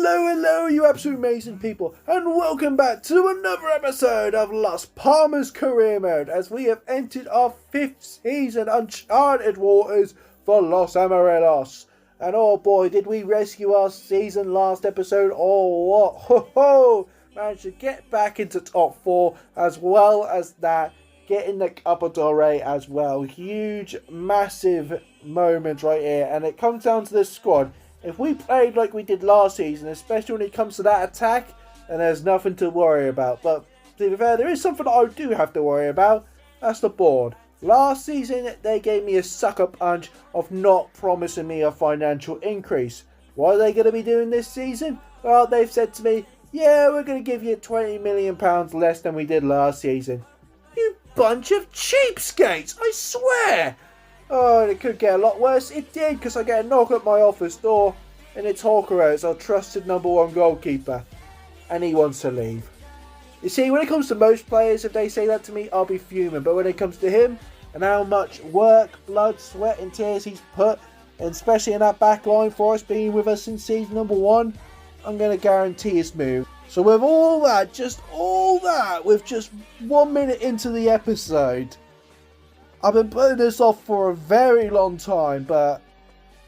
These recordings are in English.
Hello, you absolute amazing people, and welcome back to another episode of Las Palmas Career Mode, as we have entered our 5th season, uncharted waters for Los Amarillos. And oh boy, did we rescue our season last episode, or what? Ho ho! Managed to get back into top 4, as well as that, getting the Copa del Rey as well. Huge, massive moment right here, and it comes down to this squad. If we played like we did last season, especially when it comes to that attack, then there's nothing to worry about. But to be fair, there is something that I do have to worry about. That's the board. Last season, they gave me a sucker punch of not promising me a financial increase. What are they going to be doing this season? Well, they've said to me, yeah, we're going to give you £20 million less than we did last season. You bunch of cheapskates, I swear! Oh, and it could get a lot worse. It did, because I get a knock at my office door, and it's Hawker, our trusted #1 goalkeeper, and he wants to leave. You see, when it comes to most players, if they say that to me, I'll be fuming. But when it comes to him, and how much work, blood, sweat, and tears he's put, and especially in that back line for us, being with us since season #1, I'm going to guarantee his move. So with all that, with just 1 minute into the episode, I've been putting this off for a very long time, but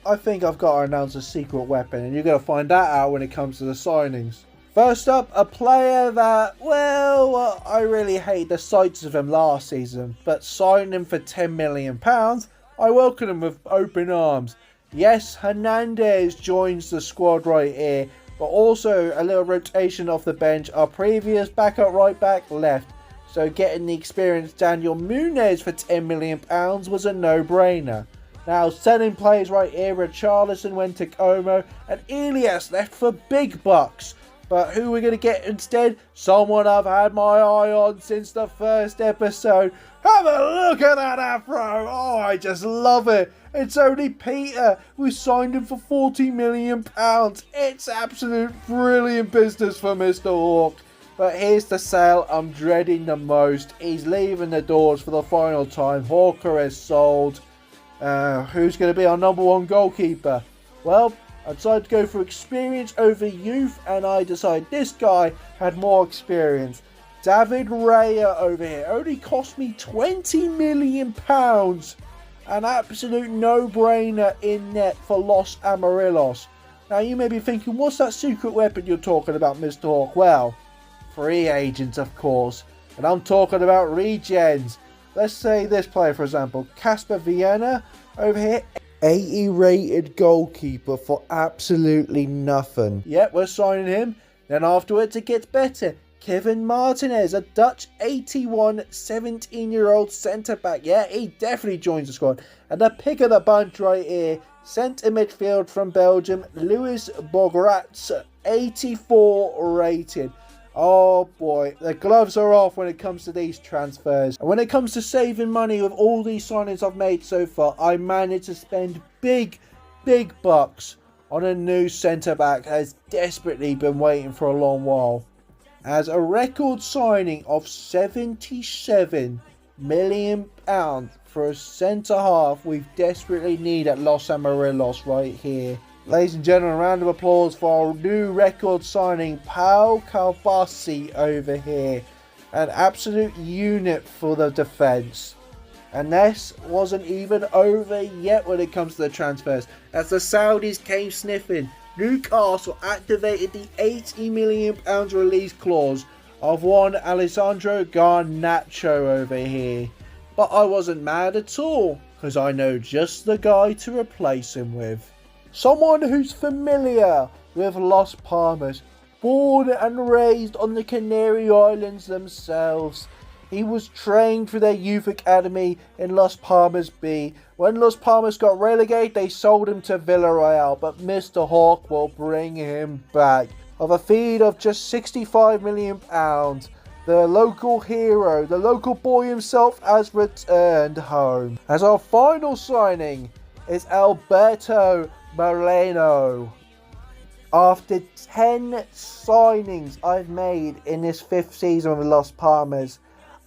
I think I've got to announce a secret weapon, and you're going to find that out when it comes to the signings. First up, a player that, well, I really hate the sights of him last season, but signing him for £10 million, I welcome him with open arms. Yes, Hernandez joins the squad right here, but also a little rotation off the bench. Our previous backup right back left. So getting the experienced Daniel Munez for £10 million was a no-brainer. Now selling players right here, Richarlison went to Como and Elias left for big bucks. But who we're going to get instead? Someone I've had my eye on since the first episode. Have a look at that afro. Oh, I just love it. It's only Peter. We signed him for £40 million. It's absolute brilliant business for Mr. Hawk. But here's the sale I'm dreading the most. He's leaving the doors for the final time. Hawker is sold. Who's going to be our #1 goalkeeper? Well, I decided to go for experience over youth, and I decided this guy had more experience. David Raya over here only cost me £20 million. An absolute no-brainer in net for Los Amarillos. Now you may be thinking, what's that secret weapon you're talking about, Mr. Hawk? Well, free agents, of course, and I'm talking about regens. Let's say this player, for example, Casper Vienna over here, 80 rated goalkeeper for absolutely nothing. Yep, we're signing him. Then afterwards it gets better. Kevin Martinez, a Dutch 81 17-year-old centre back. Yeah, he definitely joins the squad. And the pick of the bunch right here, centre midfield from Belgium, Louis Bogratz, 84 rated. Oh boy, the gloves are off when it comes to these transfers. And when it comes to saving money with all these signings I've made so far, I managed to spend big bucks on a new centre-back that has desperately been waiting for a long while. As a record signing of £77 million for a centre-half we desperately need at Los Amarillos right here. Ladies and gentlemen, a round of applause for our new record signing, Pau Calvasi over here. An absolute unit for the defence. And this wasn't even over yet when it comes to the transfers. As the Saudis came sniffing, Newcastle activated the £80 million release clause of one Alessandro Garnacho over here. But I wasn't mad at all, because I know just the guy to replace him with. Someone who's familiar with Las Palmas, born and raised on the Canary Islands themselves. He was trained through their youth academy in Las Palmas B. When Las Palmas got relegated, they sold him to Villarreal, but Mr. Hawk will bring him back. Of a fee of just £65 million, the local hero, the local boy himself, has returned home. As our final signing is Alberto Moreno. After 10 signings I've made in this 5th season with Las Palmas,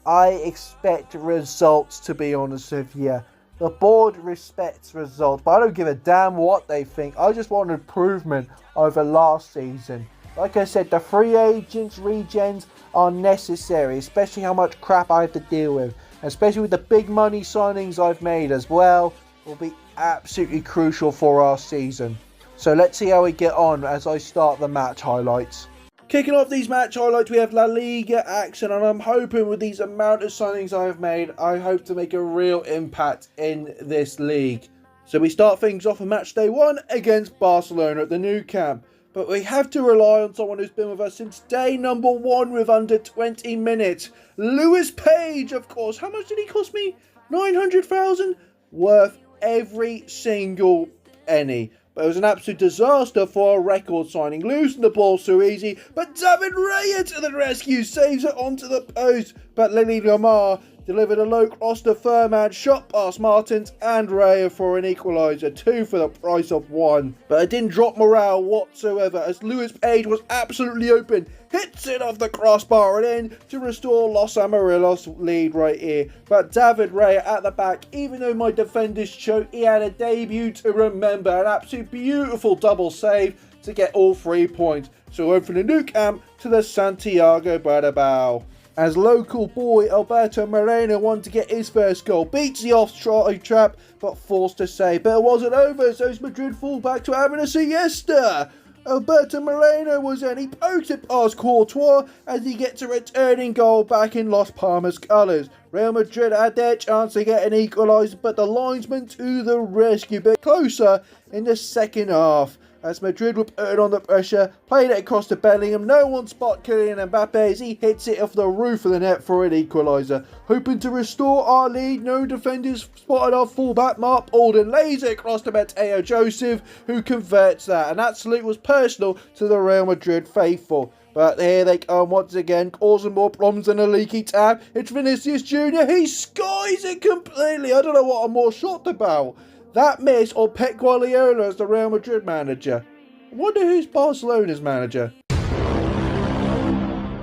I expect results, to be honest with you. The board respects results, but I don't give a damn what they think. I just want improvement over last season. Like I said, the free agents, regens are necessary, especially how much crap I have to deal with. Especially with the big money signings I've made as well, will be absolutely crucial for our season. So let's see how we get on as I start the match highlights. Kicking off these match highlights, we have La Liga action, and I'm hoping with these amount of signings I have made, I hope to make a real impact in this league. So we start things off on match day 1 against Barcelona at the Nou Camp. But we have to rely on someone who's been with us since day number 1 with under 20 minutes. Lewis Page, of course. How much did he cost me? 900,000? Worth every single penny. But it was an absolute disaster for a record signing. Losing the ball so easy. But David Raya to the rescue. Saves it onto the post. But Lily Lamar delivered a low cross to Furman, shot past Martins and Raya for an equaliser, 2 for the price of 1. But it didn't drop morale whatsoever as Lewis Page was absolutely open, hits it off the crossbar and in to restore Los Amarillos lead right here. But David Raya at the back, even though my defenders choked, he had a debut to remember, an absolute beautiful double save to get all 3 points. So over from the Nou Camp to the Santiago Bernabeu. As local boy Alberto Moreno wanted to get his first goal, beats the offside trap but forced to save. But it wasn't over, so Madrid fall back to having a siesta. Alberto Moreno was in, he poked it past Courtois as he gets a returning goal back in Las Palmas colours. Real Madrid had their chance to get an equaliser, but the linesman to the rescue, but closer in the second half. As Madrid were putting on the pressure, played it across to Bellingham, no one spot Kylian Mbappe as he hits it off the roof of the net for an equaliser. Hoping to restore our lead, no defenders spotted our fullback Mark Alden, lays it across to Mateo Joseph, who converts that, and that salute was personal to the Real Madrid faithful. But here they come once again, causing more problems than a leaky tap. It's Vinicius Jr., he skies it completely. I don't know what I'm more shocked about. That miss or Pep Guardiola as the Real Madrid manager. I wonder who's Barcelona's manager.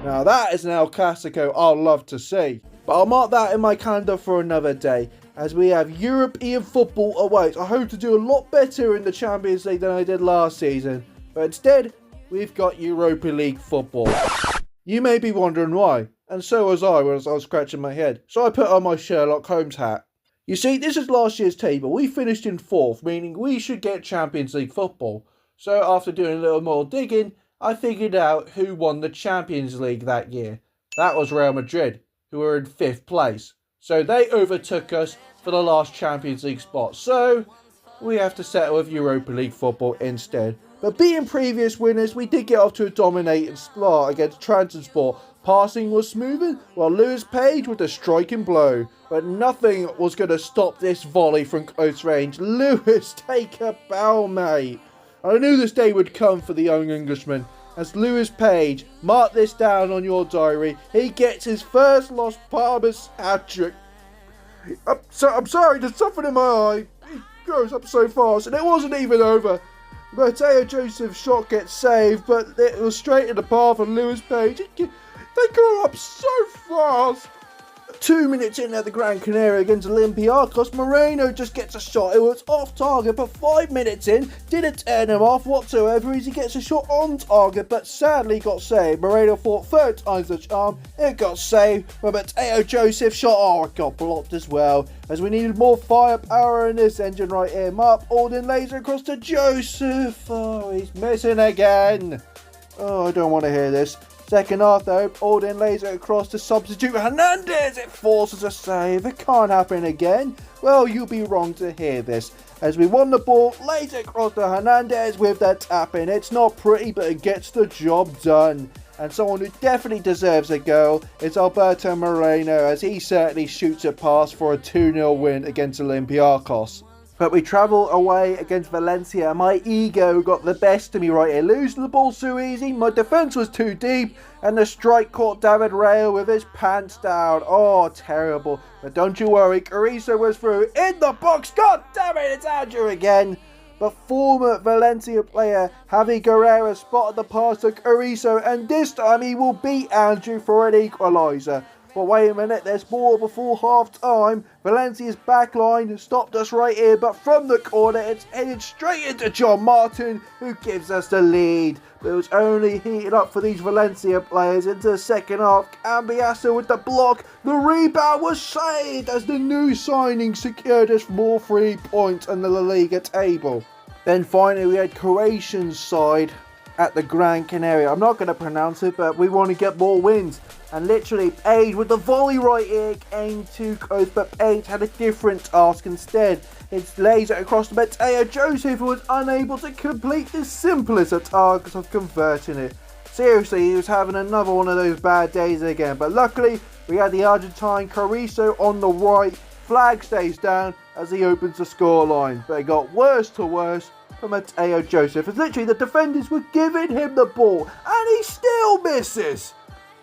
Now that is an El Clasico I'll love to see. But I'll mark that in my calendar for another day, as we have European football awaits. I hope to do a lot better in the Champions League than I did last season. But instead, we've got Europa League football. You may be wondering why, and so was I when I was scratching my head. So I put on my Sherlock Holmes hat. You see, this is last year's table. We finished in 4th, meaning we should get Champions League football. So after doing a little more digging, I figured out who won the Champions League that year. That was Real Madrid, who were in 5th place. So they overtook us for the last Champions League spot. So we have to settle with Europa League football instead. But beating previous winners, we did get off to a dominating start against Trabzonspor. Passing was smoothing, while Lewis Page with a striking blow. But nothing was going to stop this volley from close range. Lewis, take a bow, mate. I knew this day would come for the young Englishman. As Lewis Page, mark this down on your diary, he gets his first Las Palmas hat-trick. I'm sorry, there's something in my eye. It goes up so fast, and it wasn't even over. Mateo Joseph's shot gets saved, but it was straight in the path of Lewis Page. They go up so fast. 2 minutes in at the Gran Canaria against Olympiacos, Moreno just gets a shot. It was off target, but 5 minutes in, didn't turn him off whatsoever as he gets a shot on target, but sadly got saved. Moreno thought 3rd time's the charm, it got saved, but Mateo Joseph shot, it got blocked as well, as we needed more firepower in this engine right here. Mark Alden lays it across to Joseph, oh, he's missing again. Oh, I don't want to hear this. Second half though, Alden lays it across to substitute Hernandez. It forces a save. It can't happen again. Well, you'll be wrong to hear this. As we won the ball, lays it across to Hernandez with the tap in. It's not pretty, but it gets the job done. And someone who definitely deserves a goal is Alberto Moreno, as he certainly shoots it past for a 2-0 win against Olympiacos. But we travel away against Valencia. My ego got the best of me right here. Losing the ball so easy. My defence was too deep. And the strike caught David Raya with his pants down. Oh, terrible. But don't you worry. Carrizo was through in the box. God damn it, it's Andrew again. But former Valencia player Javi Guerrero spotted the pass to Carrizo. And this time he will beat Andrew for an equaliser. But wait a minute, there's more before half time. Valencia's backline stopped us right here, but from the corner it's headed straight into John Martin, who gives us the lead. But it was only heated up for these Valencia players into the second half. Cambiasso with the block. The rebound was saved as the new signing secured us more 3 points on the La Liga table. Then finally we had Croatian's side at the Gran Canaria. I'm not going to pronounce it, but we want to get more wins. And literally, Page with the volley right here came too close, but Page had a different task instead. It lays it across to Mateo Joseph, who was unable to complete the simplest of tasks of converting it. Seriously, he was having another one of those bad days again. But luckily, we had the Argentine Carrizo on the right. Flag stays down as he opens the scoreline. But it got worse to worse for Mateo Joseph, as literally the defenders were giving him the ball and he still misses.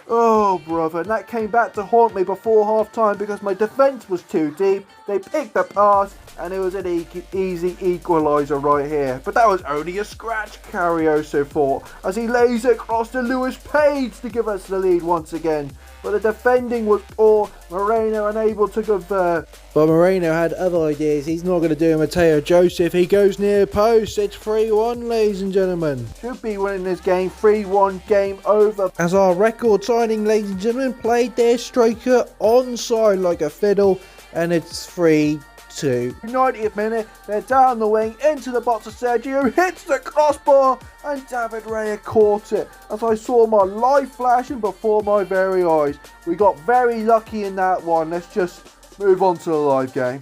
Oh brother, and that came back to haunt me before half time because my defence was too deep. They picked the pass and it was an easy equaliser right here. But that was only a scratch, Carrioso thought, as he lays it across to Lewis Page to give us the lead once again. But the defending was poor, Moreno unable to convert. But Moreno had other ideas. He's not going to do Mateo Joseph. He goes near post. It's 3-1, ladies and gentlemen. Should be winning this game. 3-1, game over. As our record signing, ladies and gentlemen, played their striker onside like a fiddle. And it's 3-2. 90th minute, they're down the wing, into the box of Sergio, hits the crossbar, and David Raya caught it. As I saw my life flashing before my very eyes. We got very lucky in that one. Let's just move on to the live game.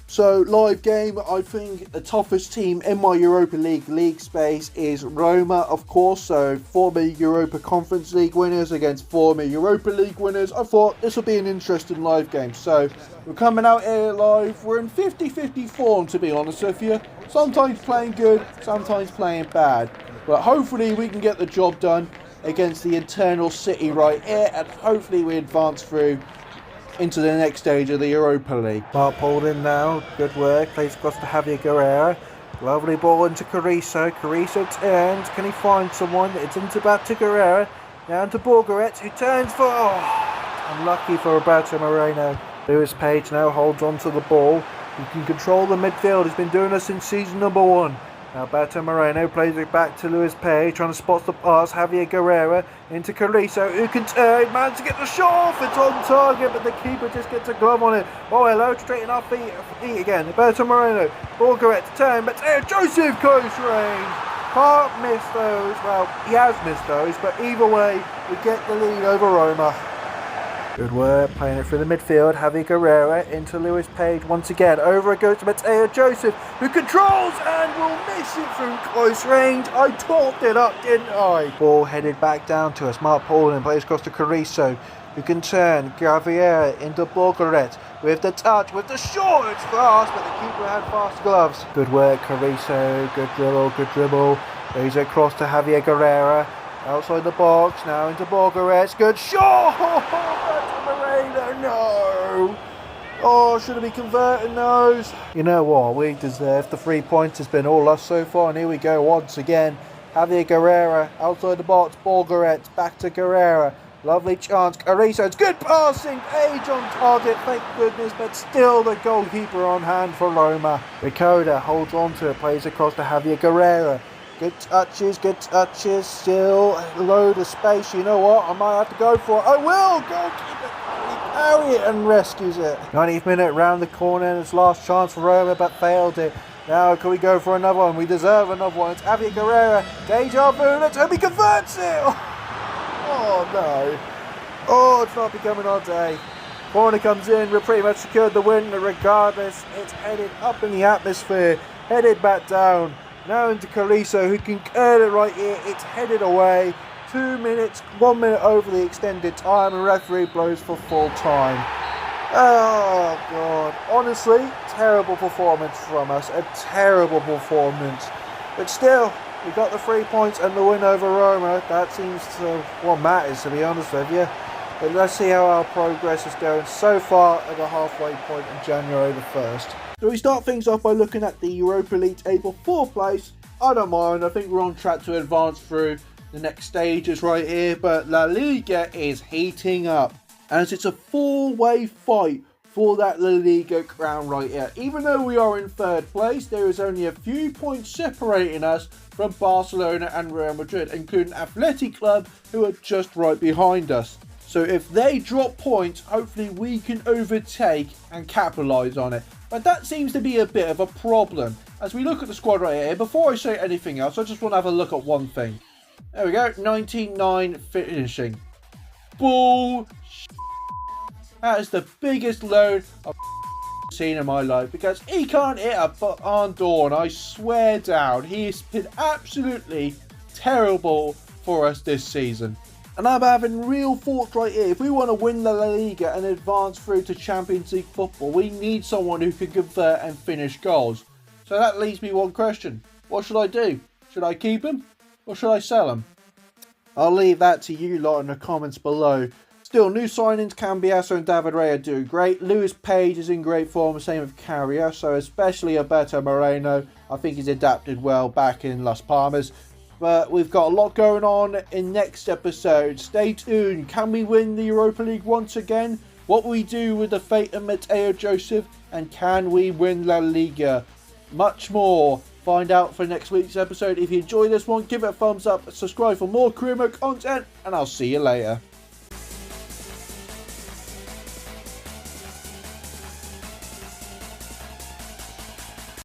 So, live game, I think the toughest team in my Europa League space is Roma, of course. So, former Europa Conference League winners against former Europa League winners. I thought this would be an interesting live game. So, we're coming out here live. We're in 50-50 form, to be honest with you. Sometimes playing good, sometimes playing bad. But hopefully we can get the job done against the Eternal City right here. And hopefully we advance through into the next stage of the Europa League. Mark pulled in now, good work, plays across to Javier Guerrero. Lovely ball into Carrizo. Carrizo turns, can he find someone? It's into back to Guerrero, down to Borgeret, who turns for, unlucky for Roberto Moreno. Lewis Page now holds on to the ball. He can control the midfield, he's been doing this since season number 1. Alberto Moreno plays it back to Lewis Page, trying to spot the pass. Javier Guerrero into Carrizo, who can turn, man, to get the shot off. It's on target, but the keeper just gets a glove on it. Oh, hello, straighten up feet again. Alberto Moreno, Borgeret to turn, but Joseph close range. Can't miss those. Well, he has missed those, but either way, we get the lead over Roma. Good work, playing it through the midfield. Javier Guerrero into Lewis Page once again. Over it goes to Mateo Joseph, who controls and will miss it from close range. I talked it up, didn't I? Ball headed back down to us. Mark Paulin plays across to Carrizo, who can turn. Javier into Borgeret with the touch, with the shot. It's fast, but the keeper had fast gloves. Good work, Carrizo. Good dribble. Lays it across to Javier Guerrero. Outside the box, now into Borgeret. Good shot! Moreno, no! Oh, should have been converting those. You know what? We deserve the 3 points. It's been all us so far, and here we go once again. Javier Guerrero outside the box. Borgeret back to Guerrero. Lovely chance. Carrizo, it's good passing. Page on target, thank goodness, but still the goalkeeper on hand for Roma. Ricoda holds on to it, plays across to Javier Guerrero. Good touches, still a load of space. You know what, I might have to go for it. I will, goalkeeper, carry it and rescues it. 90th minute, round the corner, and it's last chance for Roma, but failed it. Now can we go for another one? We deserve another one. It's Javier Guerrero, deja vu, let's hope he converts it. Oh no, oh, it's not becoming our day. Corner comes in, we've pretty much secured the win, regardless. It's headed up in the atmosphere, headed back down. Now into Carrizo, who can curl it right here. It's headed away. 2 minutes, 1 minute over the extended time, and referee blows for full time. Oh, God. Honestly, terrible performance from us. A terrible performance. But still, we got the 3 points and the win over Roma. That seems to what matters, to be honest with you. But let's see how our progress is going so far at the halfway point in January the 1st. So we start things off by looking at the Europa League table, 4th place. I don't mind, I think we're on track to advance through the next stages right here, but La Liga is heating up. as it's a four-way fight for that La Liga crown right here. Even though we are in third place, there is only a few points separating us from Barcelona and Real Madrid, including Athletic Club, who are just right behind us. So if they drop points, hopefully we can overtake and capitalise on it. But that seems to be a bit of a problem. As we look at the squad right here, before I say anything else, I just want to have a look at one thing. There we go, 99 finishing. Bull. That is the biggest load I've seen in my life, because he can't hit a barn door, and I swear down, he has been absolutely terrible for us this season. And I'm having real thoughts right here. If we want to win the La Liga and advance through to Champions League football, we need someone who can convert and finish goals. So that leaves me one question. What should I do? Should I keep him or should I sell him? I'll leave that to you lot in the comments below. Still, new signings, Cambiasso and David Ray are doing great. Lewis Page is in great form, same with Carrier. So especially Alberto Moreno, I think he's adapted well back in Las Palmas. But we've got a lot going on in next episode. Stay tuned. Can we win the Europa League once again? What will we do with the fate of Mateo Joseph? And can we win La Liga? Much more. Find out for next week's episode. If you enjoyed this one, give it a thumbs up. Subscribe for more career mode content. And I'll see you later.